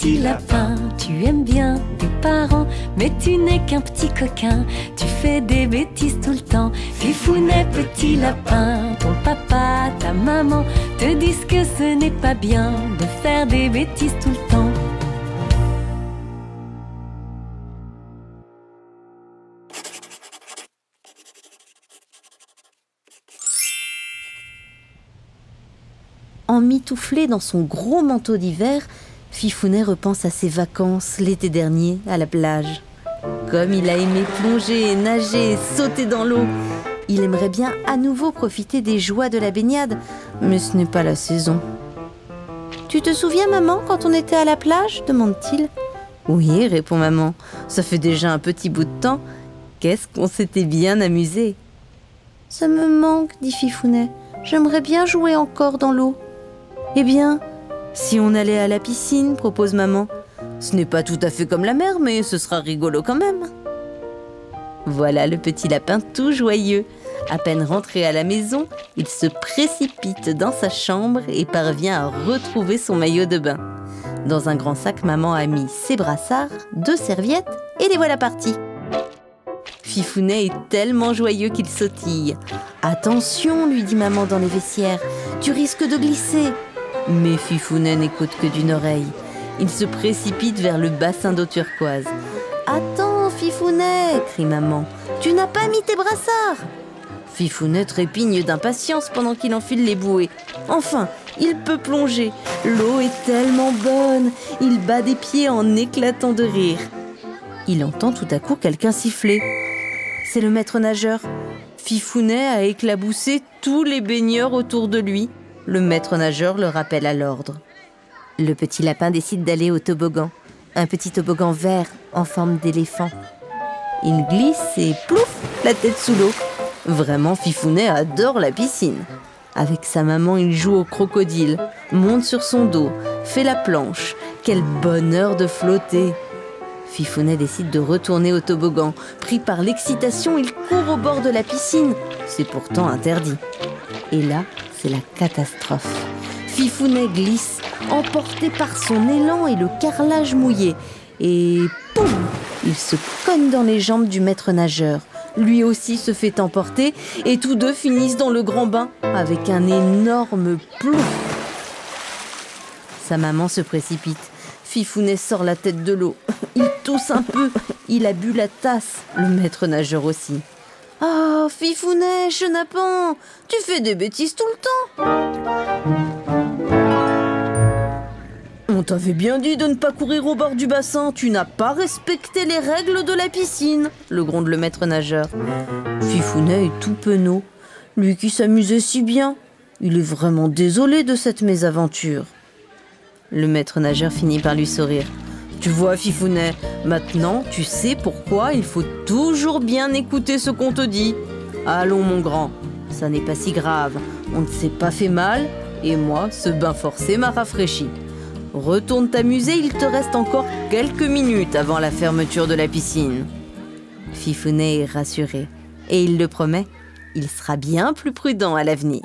petit lapin, tu aimes bien tes parents, mais tu n'es qu'un petit coquin, tu fais des bêtises tout le temps. Fifounet, petit lapin, ton papa, ta maman te disent que ce n'est pas bien de faire des bêtises tout le temps. Emmitouflé dans son gros manteau d'hiver, Fifounet repense à ses vacances l'été dernier à la plage. Comme il a aimé plonger, nager, sauter dans l'eau. Il aimerait bien à nouveau profiter des joies de la baignade, mais ce n'est pas la saison. « Tu te souviens, maman, quand on était à la plage ?» demande-t-il. « Oui, répond maman, ça fait déjà un petit bout de temps. Qu'est-ce qu'on s'était bien amusé !»« Ça me manque, dit Fifounet. J'aimerais bien jouer encore dans l'eau. » « Eh bien, si on allait à la piscine, propose maman. Ce n'est pas tout à fait comme la mer, mais ce sera rigolo quand même. » Voilà le petit lapin tout joyeux. À peine rentré à la maison, il se précipite dans sa chambre et parvient à retrouver son maillot de bain. Dans un grand sac, maman a mis ses brassards, 2 serviettes et les voilà partis. Fifounet est tellement joyeux qu'il sautille. « Attention, lui dit maman dans les vestiaires, tu risques de glisser. » Mais Fifounet n'écoute que d'une oreille. Il se précipite vers le bassin d'eau turquoise. « Attends, Fifounet !» crie maman. « Tu n'as pas mis tes brassards !» Fifounet trépigne d'impatience pendant qu'il enfile les bouées. Enfin, il peut plonger. L'eau est tellement bonne. Il bat des pieds en éclatant de rire. Il entend tout à coup quelqu'un siffler. C'est le maître nageur. Fifounet a éclaboussé tous les baigneurs autour de lui. Le maître nageur le rappelle à l'ordre. Le petit lapin décide d'aller au toboggan. Un petit toboggan vert en forme d'éléphant. Il glisse et plouf, la tête sous l'eau. Vraiment, Fifounet adore la piscine. Avec sa maman, il joue au crocodile, monte sur son dos, fait la planche. Quel bonheur de flotter! Fifounet décide de retourner au toboggan. Pris par l'excitation, il court au bord de la piscine. C'est pourtant interdit. Et là, c'est la catastrophe. Fifounet glisse, emporté par son élan et le carrelage mouillé. Et poum! Il se cogne dans les jambes du maître nageur. Lui aussi se fait emporter et tous deux finissent dans le grand bain avec un énorme plouf. Sa maman se précipite. Fifounet sort la tête de l'eau. Il tousse un peu. Il a bu la tasse. Le maître nageur aussi. « Oh, Fifounet, chenapan, tu fais des bêtises tout le temps !»« On t'avait bien dit de ne pas courir au bord du bassin. Tu n'as pas respecté les règles de la piscine !» le gronde le maître nageur. Fifounet est tout penaud. Lui qui s'amusait si bien. Il est vraiment désolé de cette mésaventure. Le maître nageur finit par lui sourire. « Tu vois, Fifounet, maintenant tu sais pourquoi il faut toujours bien écouter ce qu'on te dit. Allons, mon grand, ça n'est pas si grave. On ne s'est pas fait mal et moi, ce bain forcé m'a rafraîchi. Retourne t'amuser, il te reste encore quelques minutes avant la fermeture de la piscine. » Fifounet est rassuré et il le promet, il sera bien plus prudent à l'avenir.